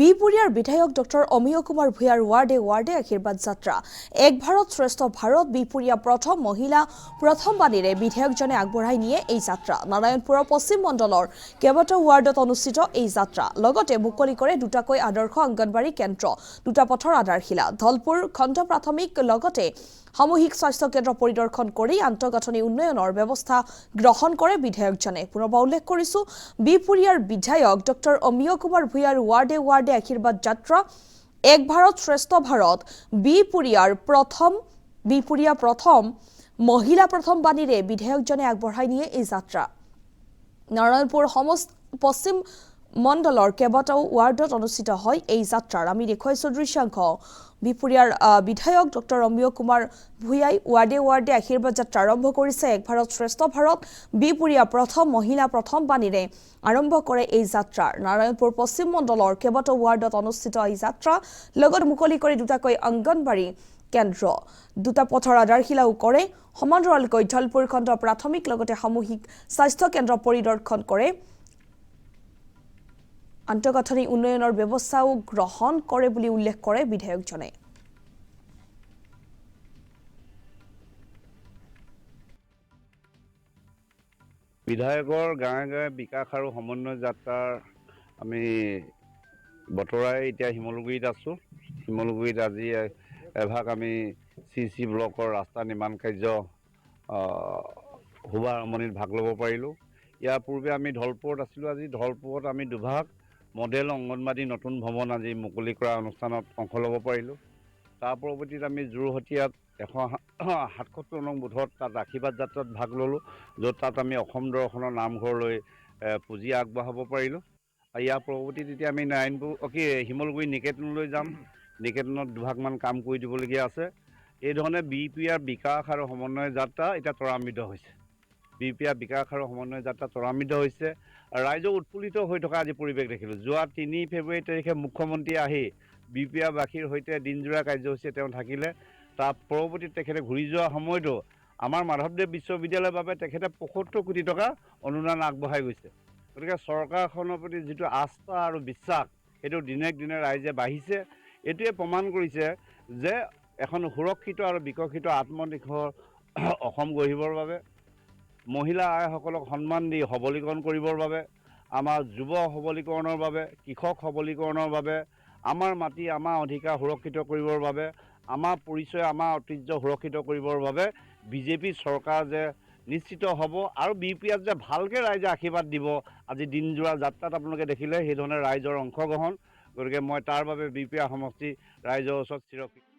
বিপুৰিয়াৰ বিধায়ক ডক্টৰ অমিয় কুমাৰ ভূঁইয়াৰ ওয়াৰ্ডে ওয়াৰ্ডে আশীৰ্বাদ যাত্ৰা এক ভাৰত শ্ৰেষ্ঠ ভাৰত বিপুৰিয়া প্ৰথম মহিলা প্ৰথম বাণীৰে বিধায়কজনে আগবঢ়াই নিয়ে এই যাত্ৰা নাৰায়ণপুৰৰ পশ্চিম মণ্ডলৰ কেইবাটাও ওয়াৰ্ডত অনুষ্ঠিত এই যাত্ৰা লগতে মুকলি কৰে দুটাকৈ আদৰ্শ অংগনবাড়ী কেন্দ্ৰ দুটা পথৰ আধাৰশিলা ধলপুৰ খণ্ড প্ৰাথমিক লগতে সামূহিক স্বাস্থ্য কেন্দ্ৰ পৰিদৰ্শন কৰি আন্তঃগাঁথনি উন্নয়নৰ ব্যৱস্থা গ্ৰহণ কৰে বিধায়কজনে পুনৰবাৰ উল্লেখ কৰিছো বিপুৰিয়াৰ বিধায়ক ডক্টৰ অমিয় কুমাৰ ভূঁইয়াৰ ওয়াৰ্ডে ওয়াৰ্ডে আশীৰ্বাদ যাত্ৰা এক ভাৰত শ্ৰেষ্ঠ ভাৰত বিপুৰিয়া প্ৰথম মহিলা প্ৰথম বাণীৰে বিধায়কজনে আগবঢ়াই নিয়ে এই যাত্ৰা নাৰায়ণপুৰ পশ্চিম মণ্ডলৰ কেইবাটাও ওয়াৰ্ডত অনুষ্ঠিত হয় এই যাত্ৰাৰ আমি দেখুৱাইছো দৃশ্যাংশ বিপুরিয়ার বিধায়ক ডক্টর অমিয় কুমার ভূঁইয়াই ওয়ার্ডে ওয়ার্ডে আশীর্বাদ যাত্রা আরম্ভ করেছে এক ভারত শ্রেষ্ঠ ভারত বিপুরিয়া প্রথম মহিলা প্রথম বাণীৰে আৰম্ভ কৰে এই যাত্ৰাৰ নাৰায়ণপুৰ পশ্চিম মণ্ডলৰ কেইবাটাও ওয়াৰ্ডত অনুষ্ঠিত এই যাত্ৰা লগত মুকলি কৰি দুটাকৈ অংগনবাড়ী কেন্দ্ৰ দুটা পথৰ আধাৰশিলাও কৰে সমান্তৰালকৈ ধলপুৰ খণ্ড প্ৰাথমিক লগতে সামূহিক স্বাস্থ্য কেন্দ্ৰ পৰিদৰ্শন কৰে আন্তঃগাঁথনি উন্নয়নৰ ব্যৱস্থাও গ্ৰহণ কৰে বুলি উল্লেখ কৰে বিধায়কজনে বিধায়কৰ গাঁৱে গাঁৱে বিকাশ আৰু সমন্বয় যাত্ৰাৰ আমি বতৰাই এতিয়া শিমলুগুৰিত আছোঁ শিমলুগুৰিত আজি এভাগ আমি চি ব্লকৰ ৰাস্তা নিৰ্মাণ কাৰ্য শুভাৰম্ভণিত ভাগ ল'ব পাৰিলোঁ ইয়াৰ পূৰ্বে আমি ধলপুৰত আছিলোঁ আজি ধলপুৰত আমি দুভাগ মডেল অংগনবাড়ী নতুন ভৱন আজি মুকলি কৰা অনুষ্ঠানত অংশ ল'ব পাৰিলোঁ তাৰ পৰৱৰ্তীত আমি যোৰহতীয়াত 177 নং বুথত তাত আশীৰ্বাদ যাত্ৰাত ভাগ ল'লোঁ য'ত তাত আমি অসম দৰ্শনৰ নামঘৰলৈ পুঁজি আগবঢ়াব পাৰিলোঁ আৰু ইয়াৰ পৰৱৰ্তীত এতিয়া আমি শিমলুগুৰি নিকেতনলৈ যাম নিকেতনত দুভাগমান কাম কৰি দিবলগীয়া আছে এইধৰণে বিপিআৰ বিকাশ আৰু সমন্বয় যাত্ৰা এতিয়া ত্বৰান্বিত হৈছে বিপিআৰ বিকাশ আৰু সমন্বয় যাত্ৰা ত্বৰান্বিত হৈছে ৰাইজ উৎফুল্লিত হৈ থকা আজি পৰিৱেশ দেখিলোঁ যোৱা 3 ফেব্ৰুৱাৰী তাৰিখে মুখ্যমন্ত্ৰী আহি বিপিআৰবাসীৰ সৈতে দিনজোৰা কাৰ্যসূচী তেওঁ থাকিলে তাৰ পৰৱৰ্তীত তেখেতে ঘূৰি যোৱা সময়তো আমাৰ মাধৱদেৱ বিশ্ববিদ্যালয়ৰ বাবে তেখেতে 75 কোটি টকা অনুদান আগবঢ়াই গৈছে গতিকে চৰকাৰখনৰ প্ৰতি যিটো আস্থা আৰু বিশ্বাস সেইটো দিনে দিনে ৰাইজে বাঢ়িছে এইটোৱে প্ৰমাণ কৰিছে যে এখন সুৰক্ষিত আৰু বিকশিত আত্মনিৰ্ভৰ অসম গঢ়িবৰ বাবে মহিলা আইসকলক সন্মান দি সবলীকৰণ কৰিবৰ বাবে আমাৰ যুৱ সবলীকৰণৰ বাবে কৃষক সবলীকৰণৰ বাবে আমাৰ মাটি আমাৰ অধিকাৰ সুৰক্ষিত কৰিবৰ বাবে আমাৰ পৰিচয় আমাৰ ঐতিহ্য সুৰক্ষিত কৰিবৰ বাবে বিজেপি চৰকাৰ যে নিশ্চিত হ'ব আৰু বিপিআৰত যে ভালকৈ ৰাইজে আশীৰ্বাদ দিব আজি দিনজোৰা যাত্ৰাত আপোনালোকে দেখিলে সেইধৰণে ৰাইজৰ অংশগ্ৰহণ গতিকে মই তাৰ বাবে বিপিআৰ সমষ্টি ৰাইজৰ ওচৰত চিৰকৃতজ্ঞ